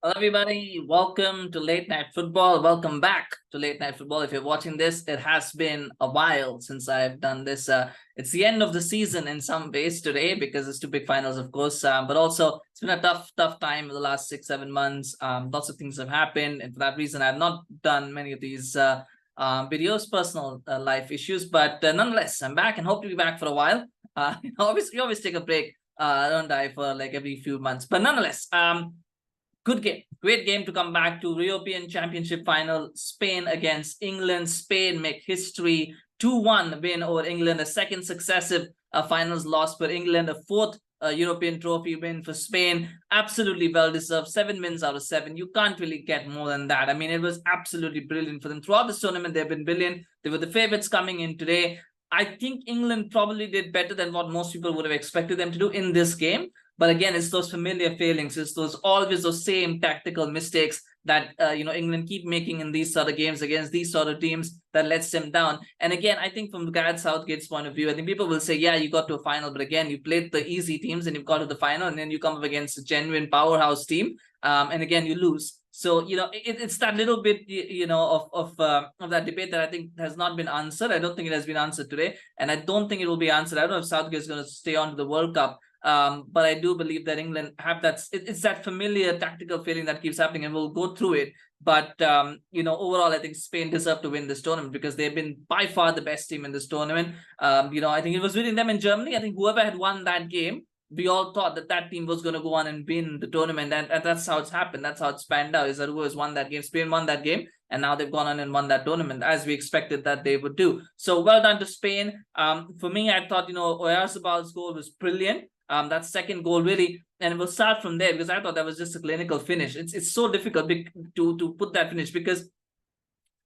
Hello, everybody. Welcome to Late Night Football. Welcome back to Late Night Football. If you're watching this, it has been a while since I've done this. It's the end of the season in some ways today because it's two big finals, of course. But also, it's been a tough time in the last 6-7 months. Lots of things have happened, and for that reason, I've not done many of these videos, personal life issues. But nonetheless, I'm back and hope to be back for a while. We always take a break. Don't die for like every few months. But nonetheless, good game. Great game to come back to. European Championship final. Spain against England. Spain make history. 2-1 win over England. A second successive finals loss for England. A fourth European trophy win for Spain. Absolutely well-deserved. 7 wins out of 7. You can't really get more than that. I mean, it was absolutely brilliant for them. Throughout this tournament, they've been brilliant. They were the favorites coming in today. I think England probably did better than what most people would have expected them to do in this game. But again, it's those familiar failings. It's always those same tactical mistakes that England keep making in these sort of games against these sort of teams that lets them down. And again, I think from Gareth Southgate's point of view, I think people will say, yeah, you got to a final, but again, you played the easy teams and you've got to the final, and then you come up against a genuine powerhouse team, and again, you lose. So it's that little bit of that debate that I think has not been answered. I don't think it has been answered today, and I don't think it will be answered. I don't know if Southgate is going to stay on to the World Cup. But I do believe that England have that. It's that familiar tactical feeling that keeps happening, and we'll go through it. But overall, I think Spain deserve to win this tournament because they've been by far the best team in this tournament. I think it was within them in Germany. I think whoever had won that game, we all thought that team was going to go on and win the tournament, and that's how it's happened. That's how it's panned out. Is that who has won that game? Spain won that game, and now they've gone on and won that tournament as we expected that they would do. So well done to Spain. For me, I thought Oyarzabal's goal was brilliant. That second goal really, and we'll start from there because I thought that was just a clinical finish. It's so difficult to put that finish because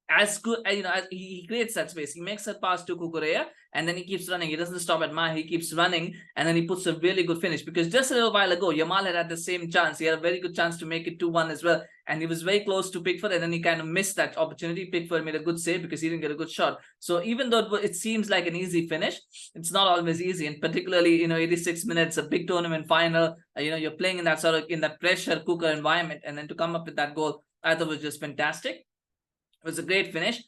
as good as he creates that space, he makes that pass to Cucurella, and then he keeps running. He doesn't stop at He keeps running, and then he puts a really good finish. Because just a little while ago, Yamal had the same chance. He had a very good chance to make it 2-1 as well, and he was very close to Pickford, and then he kind of missed that opportunity. Pickford made a good save because he didn't get a good shot. So even though it seems like an easy finish, it's not always easy, and particularly 86 minutes, a big tournament final. You're playing in that sort of that pressure cooker environment, and then to come up with that goal, I thought was just fantastic. It was a great finish.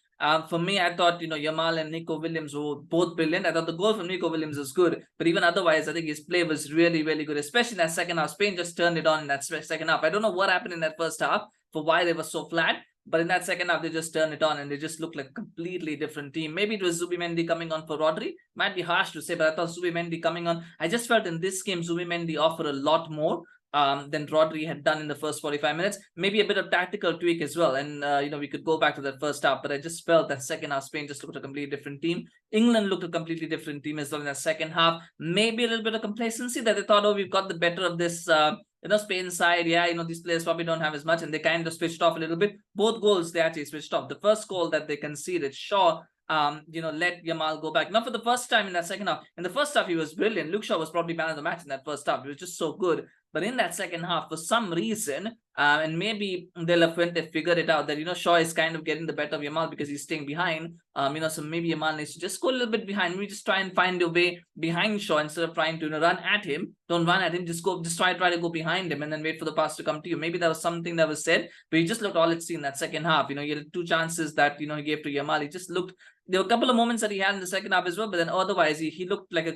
For me, I thought, Yamal and Nico Williams were both brilliant. I thought the goal from Nico Williams was good. But even otherwise, I think his play was really, really good, especially in that second half. Spain just turned it on in that second half. I don't know what happened in that first half for why they were so flat. But in that second half, they just turned it on and they just looked like a completely different team. Maybe it was Zubimendi coming on for Rodri. Might be harsh to say, but I thought Zubimendi coming on. I just felt in this game, Zubimendi offered a lot more than Rodri had done in the first 45 minutes. Maybe a bit of tactical tweak as well. And, we could go back to that first half, but I just felt that second half, Spain just looked a completely different team. England looked a completely different team as well in that second half. Maybe a little bit of complacency that they thought, oh, we've got the better of this, Spain side. Yeah, these players probably don't have as much, and they kind of switched off a little bit. Both goals, they actually switched off. The first goal that they conceded, Shaw, let Yamal go back. Not for the first time in that second half. In the first half, he was brilliant. Luke Shaw was probably man of the match in that first half. He was just so good. But in that second half, for some reason, and maybe Fuente figured it out that, Shaw is kind of getting the better of Yamal because he's staying behind. So maybe Yamal needs to just go a little bit behind. Maybe just try and find a way behind Shaw instead of trying to run at him. Don't run at him. Just try to go behind him and then wait for the pass to come to you. Maybe that was something that was said, but you just looked all at sea in that second half. He had 2 chances that, he gave to Yamal. He just looked, there were a couple of moments that he had in the second half as well, but then otherwise he looked like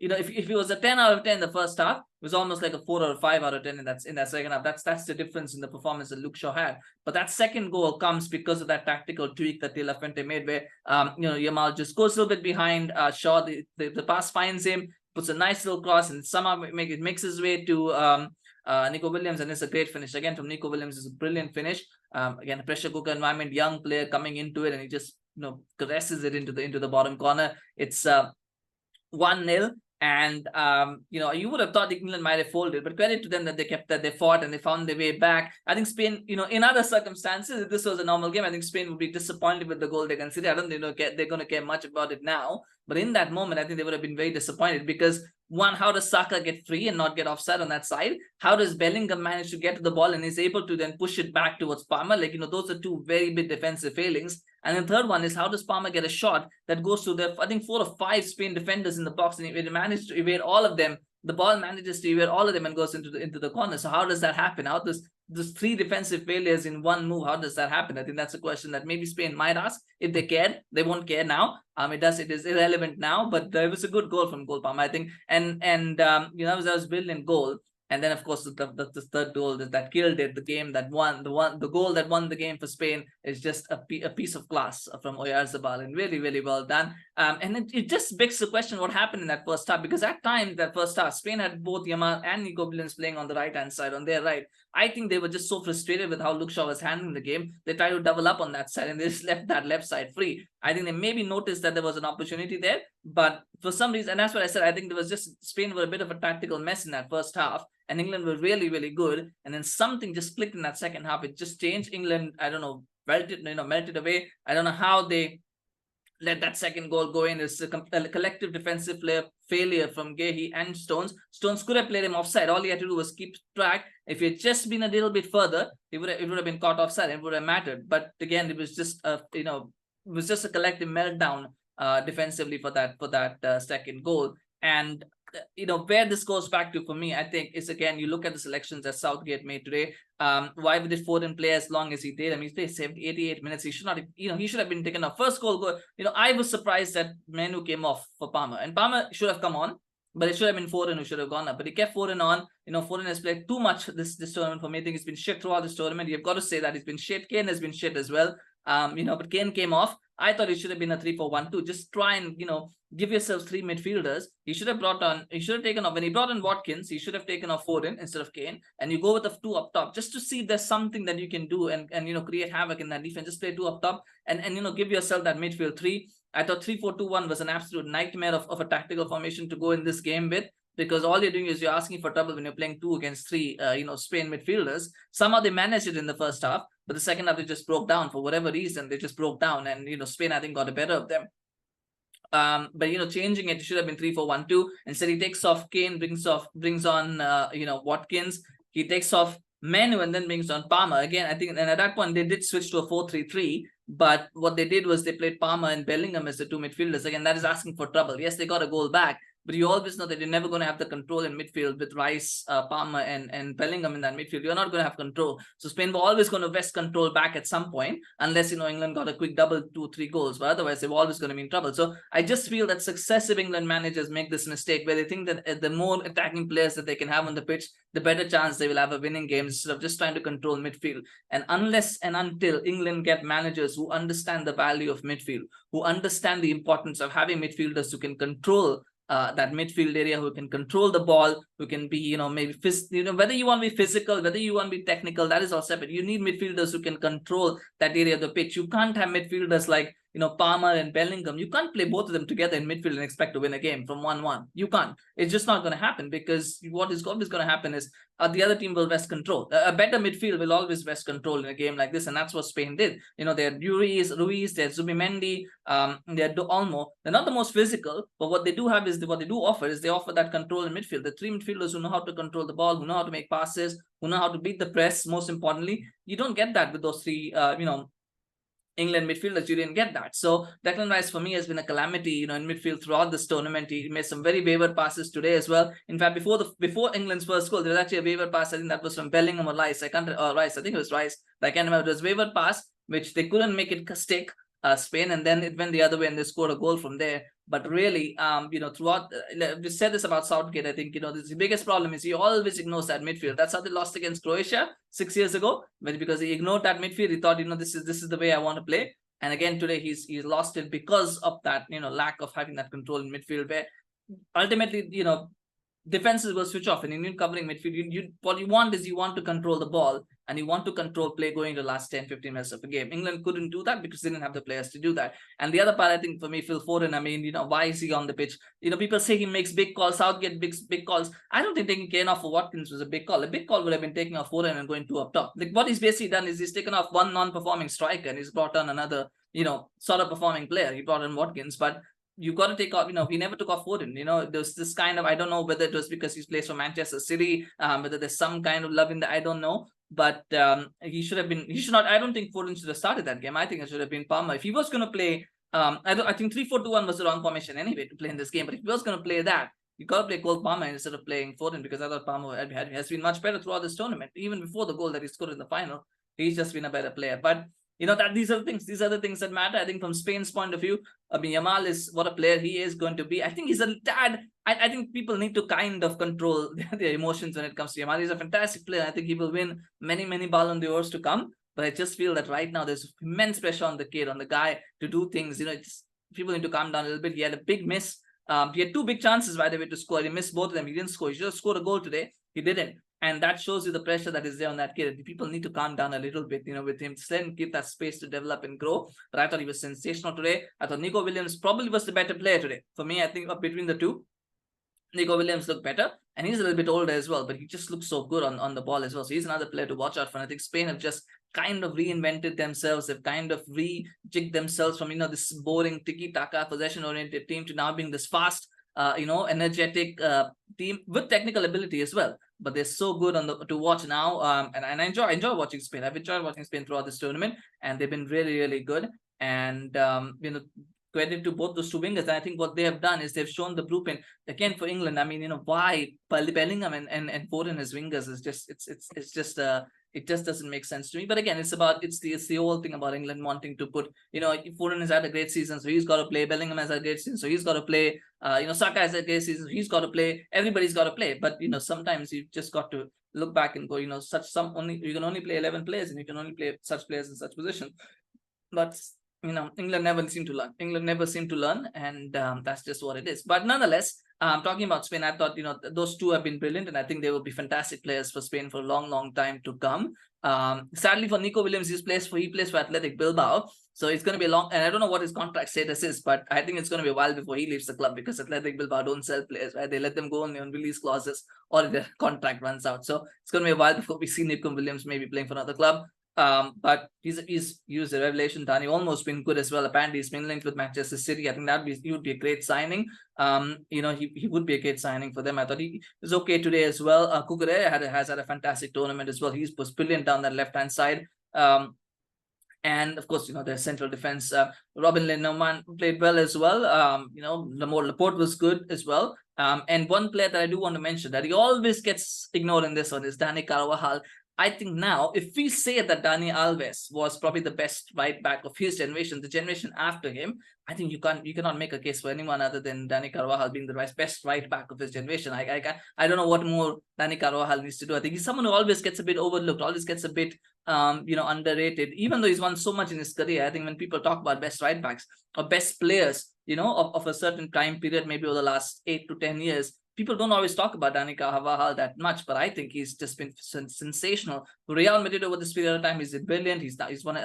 if it was a 10 out of 10 in the first half, it was almost like a 4 or a 5 out of 10 in that second half. That's the difference in the performance that Luke Shaw had. But that second goal comes because of that tactical tweak that La Fuente made, where Yamal just goes a little bit behind Shaw. The pass finds him, puts a nice little cross, and somehow it makes his way to Nico Williams, and it's a great finish again from Nico Williams. It's a brilliant finish. Again, a pressure cooker environment, young player coming into it, and he just caresses it into the bottom corner. It's 1-0. And you would have thought England might have folded, but credit to them that they fought and they found their way back. I think Spain, in other circumstances, if this was a normal game, I think Spain would be disappointed with the goal they conceded. I don't think they're going to care much about it now. But in that moment, I think they would have been very disappointed because, one, how does Saka get free and not get offside on that side? How does Bellingham manage to get to the ball and is able to then push it back towards Palmer? Those are 2 very big defensive failings. And the third one is, how does Palmer get a shot that goes to the, I think, 4 or 5 Spain defenders in the box, and it managed to evade all of them. The ball manages to evade all of them and goes into the corner. So how does that happen? How does those 3 defensive failures in one move, how does that happen? I think that's a question that maybe Spain might ask. If they cared, they won't care now. It is irrelevant now, but it was a good goal from Cole Palmer, I think. And that was a brilliant goal. And then, of course, the third goal that killed it, the game that won, the goal that won the game for Spain is just a piece of class from Oyarzabal, and really, really well done. And it just begs the question what happened in that first half, because at times that first half, Spain had both Yamal and Nico Williams playing on the right-hand side, on their right. I think they were just so frustrated with how Luke Shaw was handling the game. They tried to double up on that side, and they just left that left side free. I think they maybe noticed that there was an opportunity there, but for some reason, and that's what I said, I think there was just Spain were a bit of a tactical mess in that first half, and England were really, really good. And then something just clicked in that second half. It just changed. England, I don't know, melted away. I don't know how they let that second goal go in. It's a collective defensive failure from Guehi and Stones. Stones could have played him offside. All he had to do was keep track. If it had just been a little bit further, it would have been caught offside. It would have mattered. But again, it was just a collective meltdown defensively for that second goal. And where this goes back to for me, I think, is again, you look at the selections that Southgate made today. Why did Foden play as long as he did? I mean, he played 88 minutes. He should not, he should have been taken off. First goal, I was surprised that Mainoo came off for Palmer, and Palmer should have come on, but it should have been Foden who should have gone up. But he kept Foden on. Foden has played too much this tournament for me. I think he's been shit throughout this tournament. You've got to say that he's been shit. Kane has been shit as well. But Kane came off. I thought it should have been a 3-4-1-2. Just try and, give yourselves 3 midfielders. He should have taken off. When he brought in Watkins, he should have taken off Foden instead of Kane. And you go with the 2 up top, just to see if there's something that you can do and create havoc in that defense. Just play 2 up top and give yourself that midfield 3. I thought 3-4-2-1 was an absolute nightmare of a tactical formation to go in this game with, because all you're doing is you're asking for trouble when you're playing 2 against 3, Spain midfielders. Somehow they managed it in the first half, but the second half they just broke down for whatever reason. They just broke down, and Spain, I think, got the better of them. But changing it should have been 3-4-1-2. Instead, he takes off Kane, brings on Watkins. He takes off Mainoo and then brings on Palmer again. I think, and at that point they did switch to a 4-3-3. But what they did was they played Palmer and Bellingham as the 2 midfielders. Again, that is asking for trouble. Yes, they got a goal back, but you always know that you're never going to have the control in midfield with Rice, Palmer, and Bellingham in that midfield. You're not going to have control. So Spain were always going to wrest control back at some point, unless England got a quick double, 2-3 goals. But otherwise, they were always going to be in trouble. So I just feel that successive England managers make this mistake, where they think that the more attacking players that they can have on the pitch, the better chance they will have of winning games, instead of just trying to control midfield. And unless and until England get managers who understand the value of midfield, who understand the importance of having midfielders who can control that midfield area, who can control the ball, who can be, maybe, whether you want to be physical, whether you want to be technical, that is all separate. You need midfielders who can control that area of the pitch. You can't have midfielders like, Palmer and Bellingham. You can't play both of them together in midfield and expect to win a game from 1-1. You can't. It's just not going to happen, because what is always going to happen is the other team will wrest control. A better midfield will always wrest control in a game like this, and that's what Spain did. They had Ruiz, they had Zubimendi, they had Olmo. They're not the most physical, but what they do offer is they offer that control in midfield. The 3 midfielders who know how to control the ball, who know how to make passes, who know how to beat the press. Most importantly, you don't get that with those 3, England midfielders. You didn't get that. So Declan Rice for me has been a calamity, in midfield throughout this tournament. He made some very wayward passes today as well. In fact, before England's first goal, there was actually a wayward pass. I think that was from Bellingham or Rice. I think it was Rice. I can't remember. It was a wayward pass which they couldn't make it stick. Spain, and then it went the other way and they scored a goal from there. But really, throughout, we said this about Southgate. I think, the biggest problem is he always ignores that midfield. That's how they lost against Croatia 6 years ago, because he ignored that midfield. He thought, this is the way I want to play. And again, today he's lost it because of that, lack of having that control in midfield, where ultimately, defenses will switch off. And in covering midfield, what you want is you want to control the ball, and you want to control play going to the last 10-15 minutes of the game. England couldn't do that because they didn't have the players to do that. And the other part, I think, for me, Phil Foden, I mean, why is he on the pitch? People say he makes big calls, Southgate big calls. I don't think taking Kane off for Watkins was a big call. A big call would have been taking off Foden and going 2 up top. Like, what he's basically done is he's taken off one non-performing striker and he's brought on another, sort of performing player. He brought in Watkins, but you got to take off, he never took off Foden. There's this kind of, I don't know whether it was because he plays for Manchester City, whether there's some kind of love in that, I don't know. But he should not, I don't think Foden should have started that game. I think it should have been Palmer. If he was going to play, I think 3-4-2-1 was the wrong formation anyway to play in this game. But if he was going to play that, you got to play Cole Palmer instead of playing Foden, because I thought Palmer has been much better throughout this tournament. Even before the goal that he scored in the final, he's just been a better player. But that these are the things that matter. I think from Spain's point of view, I mean, Yamal is what a player he is going to be. I think he's a tad. I think people need to kind of control their emotions when it comes to Yamal. He's a fantastic player. I think he will win many Ballon d'Ors to come. But I just feel that right now there's immense pressure on the kid, on the guy to do things. People need to calm down a little bit. He had a big miss. He had two big chances, by the way, to score. He missed both of them. He didn't score. He just scored a goal today. He didn't. And that shows you the pressure that is there on that kid. People need to calm down a little bit, with him. Just let him give that space to develop and grow. But I thought he was sensational today. I thought Nico Williams probably was the better player today. For me, I think between the two, Nico Williams looked better. And he's a little bit older as well, but he just looks so good on the ball as well. So he's another player to watch out for. And I think Spain have just kind of reinvented themselves. They've kind of rejigged themselves from, this boring tiki-taka possession-oriented team to now being this fast, energetic team with technical ability as well. But they're so good to watch now, and I enjoy watching Spain. I've enjoyed watching Spain throughout this tournament, and they've been really good. And credit to both those two wingers. And I think what they have done is they've shown the blueprint again for England. I mean, why Bellingham and Foden as wingers is just it just doesn't make sense to me. But again, it's the whole thing about England wanting to put, Foden has had a great season, so he's got to play. Bellingham has had a great season, so he's got to play. Saka has a great season, so he's got to play. Everybody's got to play. But sometimes you've just got to look back and go, you can only play 11 players, and you can only play such players in such positions. But England never seemed to learn, and that's just what it is. But nonetheless, talking about Spain, I thought those two have been brilliant, and I think they will be fantastic players for Spain for a long time to come. Sadly for Nico Williams, he plays for Athletic Bilbao, so it's going to be a long. And I don't know what his contract status is, but I think it's going to be a while before he leaves the club, because Athletic Bilbao don't sell players, right? They let them go on release clauses or their contract runs out. So it's going to be a while before we see Nico Williams maybe playing for another club. But he's a revelation. Danny Olmo's been good as well. Apparently, he's been linked with Manchester City. I think he would be a great signing. He would be a great signing for them. I thought he was okay today as well. Cucurella has had a fantastic tournament as well. He was brilliant down that left-hand side. And of course, their central defense, Robin Lenormand played well as well. Laporte was good as well. And one player that I do want to mention that he always gets ignored in this one is Dani Carvajal. I think now, if we say that Dani Alves was probably the best right back of his generation, the generation after him, I think you cannot make a case for anyone other than Dani Carvajal being the best right back of his generation. I don't know what more Dani Carvajal needs to do. I think he's someone who always gets a bit overlooked, always gets a bit underrated, even though he's won so much in his career. I think when people talk about best right backs or best players, of a certain time period, maybe over the last 8 to 10 years, people don't always talk about Dani Carvajal that much, but I think he's just been sensational. Real Madrid over this period of time, he's brilliant. He's won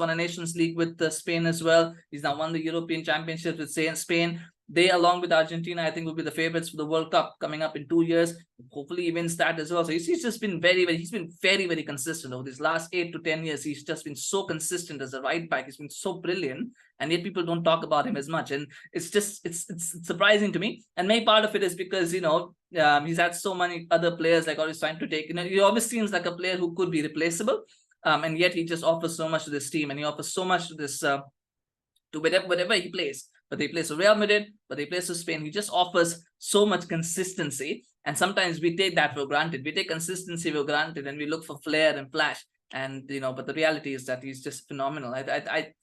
a Nations League with Spain as well. He's now won the European Championship with Spain. They, along with Argentina, I think will be the favorites for the World Cup coming up in 2 years. Hopefully he wins that as well. So he's just been he's been very consistent over these last 8 to 10 years. He's just been so consistent as a right back. He's been so brilliant, and yet people don't talk about him as much. And it's surprising to me. And maybe part of it is because, he's had so many other players like always trying to take, he always seems like a player who could be replaceable. And yet he just offers so much to this team, and he offers so much to this, to whatever he plays. But he plays for Real Madrid, but he plays for Spain. He just offers so much consistency. And sometimes we take that for granted. We take consistency for granted, and we look for flair and flash. And, but the reality is that he's just phenomenal.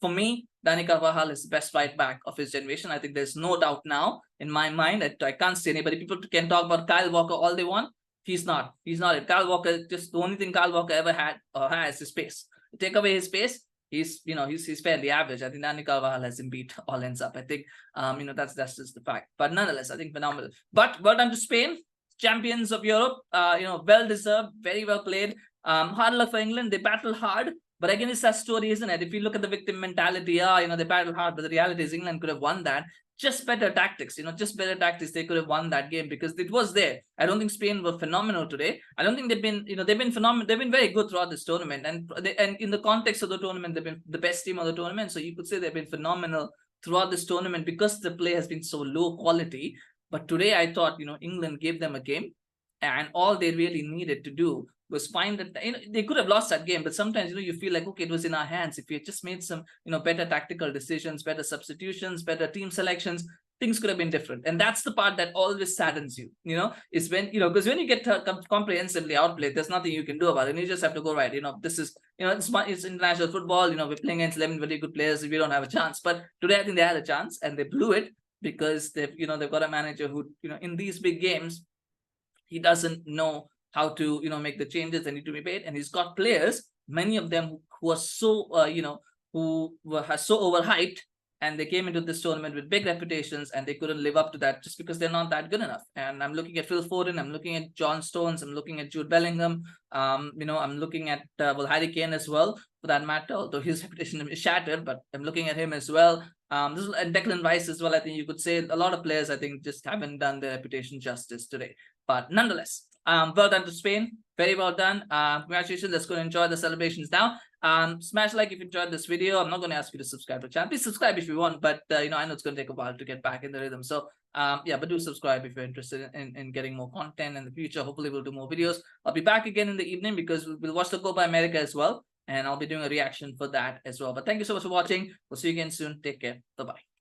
For me, Dani Carvajal is the best right back of his generation. I think there's no doubt now in my mind. I can't see anybody. People can talk about Kyle Walker all they want. He's not it. Kyle Walker, just the only thing Kyle Walker ever had or has is pace. Take away his pace, he's fairly average. I think Dani Carvajal has him beat all ends up. I think that's just the fact. But nonetheless, I think phenomenal. But well done to Spain, champions of Europe. Well deserved, very well played. Hard luck for England. They battled hard, but again, it's that story, isn't it? If you look at the victim mentality, they battled hard, but the reality is England could have won that. Just better tactics, they could have won that game because it was there. I don't think Spain were phenomenal today. I don't think they've been phenomenal. They've been very good throughout this tournament, and in the context of the tournament, they've been the best team of the tournament. So you could say they've been phenomenal throughout this tournament because the play has been so low quality. But today, I thought England gave them a game, and all they really needed to do was find that they could have lost that game, but sometimes you feel like, okay, it was in our hands. If we had just made some better tactical decisions, better substitutions, better team selections, things could have been different. And that's the part that always saddens you, is when, because when you get comprehensively outplayed, there's nothing you can do about it. And you just have to go, right, this is, it's international football, we're playing against 11 very good players. We don't have a chance. But today, I think they had a chance and they blew it because they've got a manager who, in these big games, he doesn't know how to, make the changes that need to be made. And he's got players, many of them who are so, who were so overhyped, and they came into this tournament with big reputations and they couldn't live up to that just because they're not that good enough. And I'm looking at Phil Foden, I'm looking at John Stones, I'm looking at Jude Bellingham, I'm looking at Harry Kane as well, for that matter, although his reputation is shattered, but I'm looking at him as well. And Declan Rice as well. I think you could say a lot of players, I think, just haven't done their reputation justice today. But nonetheless, well done to Spain. Very well done. Congratulations. Let's go and enjoy the celebrations now. Smash like if you enjoyed this video. I'm not going to ask you to subscribe to the channel. Please subscribe if you want, but I know it's going to take a while to get back in the rhythm. So yeah, but do subscribe if you're interested in getting more content in the future. Hopefully we'll do more videos. I'll be back again in the evening because we'll watch the Copa America as well, and I'll be doing a reaction for that as well. But thank you so much for watching. We'll see you again soon. Take care. Bye-bye.